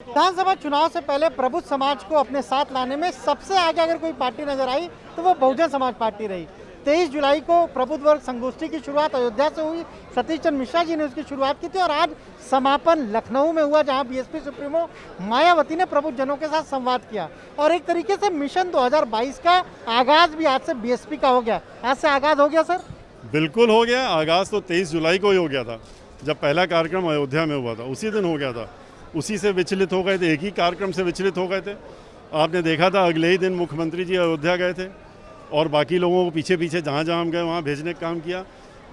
विधानसभा चुनाव से पहले प्रबुद्ध समाज को अपने साथ लाने में सबसे आगे अगर कोई पार्टी नजर आई तो वो बहुजन समाज पार्टी रही। 23 जुलाई को प्रबुद्ध वर्ग संगोष्ठी की शुरुआत अयोध्या से हुई। सतीश चंद्र मिश्रा जी ने उसकी शुरुआत की थी और आज समापन लखनऊ में हुआ, जहां बीएसपी सुप्रीमो मायावती ने प्रबुद्ध जनों के साथ संवाद किया और एक तरीके से मिशन 2022 का आगाज भी आज से बीएसपी का हो गया। आज से आगाज हो गया सर? बिल्कुल हो गया। आगाज तो 23 जुलाई को ही हो गया था, जब पहला कार्यक्रम अयोध्या में हुआ था, उसी दिन हो गया था। उसी से विचलित हो गए थे, एक ही कार्यक्रम से विचलित हो गए थे। आपने देखा था अगले ही दिन मुख्यमंत्री जी अयोध्या गए थे और बाकी लोगों को पीछे पीछे जहाँ जहाँ हम गए वहाँ भेजने का काम किया।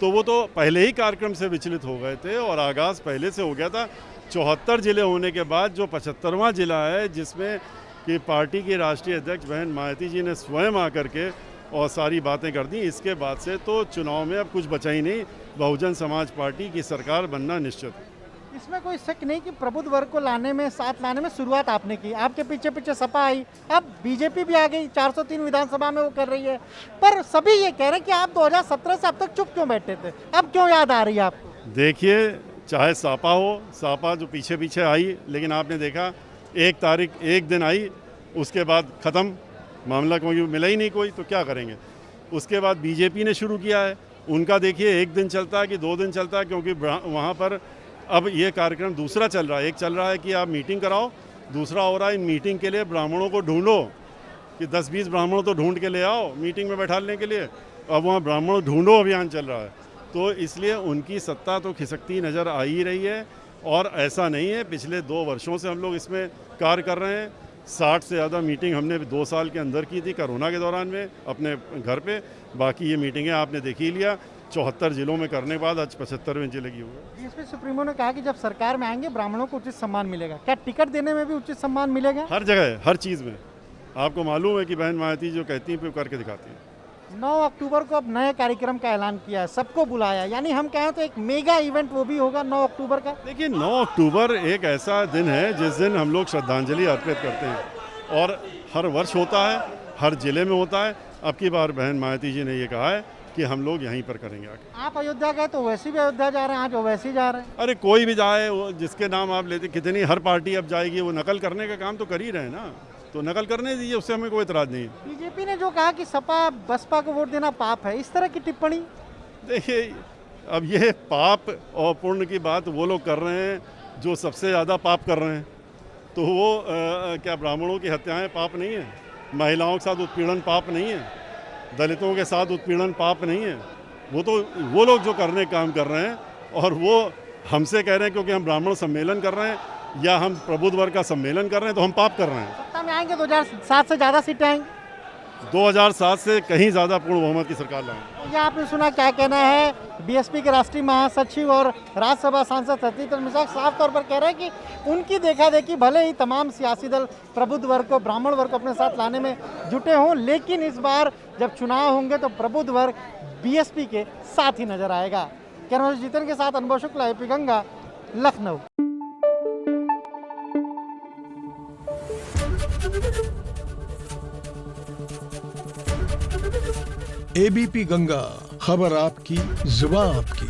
तो वो तो पहले ही कार्यक्रम से विचलित हो गए थे और आगाज़ पहले से हो गया था। 74 जिले होने के बाद जो 75वां जिला है, जिसमें कि पार्टी की राष्ट्रीय अध्यक्ष बहन मायावती जी ने स्वयं आकर के और सारी बातें कर दी, इसके बाद से तो चुनाव में अब कुछ बचा ही नहीं। बहुजन समाज पार्टी की सरकार बनना निश्चित है। इसमें कोई शक नहीं कि प्रबुद्ध वर्ग को लाने में, साथ लाने में शुरुआत आपने की। आपके पीछे पीछे सपा आई, अब बीजेपी भी आ गई, 403 विधानसभा में वो कर रही है। पर सभी ये कह रहे हैं कि आप 2017 से अब तक चुप क्यों बैठे थे, अब क्यों याद आ रही है आपको? देखिए, चाहे सापा हो, सापा जो पीछे पीछे आई, लेकिन आपने देखा 1 तारीख एक दिन आई, उसके बाद ख़त्म मामला, क्योंकि मिला ही नहीं कोई, तो क्या करेंगे। उसके बाद बीजेपी ने शुरू किया है, उनका देखिए 1 दिन चलता है कि 2 दिन चलता है, क्योंकि वहाँ पर अब ये कार्यक्रम दूसरा चल रहा है। एक चल रहा है कि आप मीटिंग कराओ, दूसरा हो रहा है इन मीटिंग के लिए ब्राह्मणों को ढूंढो, कि 10-20 ब्राह्मणों तो ढूंढ के ले आओ मीटिंग में बैठाने के लिए। अब वहाँ ब्राह्मण ढूंढो अभियान चल रहा है, तो इसलिए उनकी सत्ता तो खिसकती नज़र आ ही रही है। और ऐसा नहीं है, पिछले 2 वर्षों से हम लोग इसमें कार्य कर रहे हैं। 60 से ज़्यादा मीटिंग हमने 2 साल के अंदर की थी, कोरोना के दौरान में अपने घर पे। बाकी ये मीटिंगें आपने देख ही लिया, 74 जिलों में करने के बाद आज 75वें जिले की हुई। बीएसपी सुप्रीमो ने कहा कि जब सरकार में आएंगे ब्राह्मणों को उचित सम्मान मिलेगा। क्या टिकट देने में भी उचित सम्मान मिलेगा? हर जगह, हर चीज़ में। आपको मालूम है कि बहन मायावती जो कहती हैं, फिर करके दिखाती हैं। 9 अक्टूबर को अब नए कार्यक्रम का ऐलान किया है, सबको बुलाया, यानी हम कहें तो एक मेगा इवेंट वो भी होगा 9 अक्टूबर का। देखिए, 9 अक्टूबर एक ऐसा दिन है जिस दिन हम लोग श्रद्धांजलि अर्पित करते हैं और हर वर्ष होता है, हर जिले में होता है। अब की बार बहन मायावती जी ने ये कहा है कि हम लोग यहीं पर करेंगे आगे। आप अयोध्या गए तो वैसे भी अयोध्या जा रहे हैं, आज वैसे ही जा रहे हैं। अरे कोई भी जाए, वो जिसके नाम आप लेते, कितनी हर पार्टी अब जाएगी, वो नकल करने का काम तो कर ही रहे हैं ना, तो नकल करने दीजिए, उससे हमें कोई इतराज़ नहीं है। बीजेपी ने जो कहा कि सपा बसपा को वोट देना पाप है, इस तरह की टिप्पणी। देखिए, अब ये पाप और पुण्य की बात वो लोग कर रहे हैं जो सबसे ज़्यादा पाप कर रहे हैं। तो वो क्या ब्राह्मणों की हत्याएं पाप नहीं है? महिलाओं के साथ उत्पीड़न पाप नहीं है? दलितों के साथ उत्पीड़न पाप नहीं है? वो तो वो लोग जो करने काम कर रहे हैं, और वो हमसे कह रहे हैं क्योंकि हम ब्राह्मण सम्मेलन कर रहे हैं या हम प्रबुद्ध वर्ग का सम्मेलन कर रहे हैं तो हम पाप कर रहे हैं। सत्ता में आएंगे 2007 से ज़्यादा सीटें आएंगी, 2007 से कहीं ज़्यादा पूर्ण बहुमत की सरकार लाएंगे। ये आपने सुना, क्या कहना है बीएसपी के राष्ट्रीय महासचिव और राज्यसभा सांसद सतीश चंद्र मिश्रा साफ तौर पर कह रहे हैं कि उनकी देखा देखी भले ही तमाम सियासी दल प्रबुद्ध वर्ग को, ब्राह्मण वर्ग को अपने साथ लाने में जुटे हों, लेकिन इस बार जब चुनाव होंगे तो प्रबुद्ध वर्ग बीएसपी के साथ ही नजर आएगा। कैमरा जीतन के साथ अनुभव शुक्ला, एपी गंगा, लखनऊ। एबीपी गंगा, खबर आपकी, जुबान आपकी।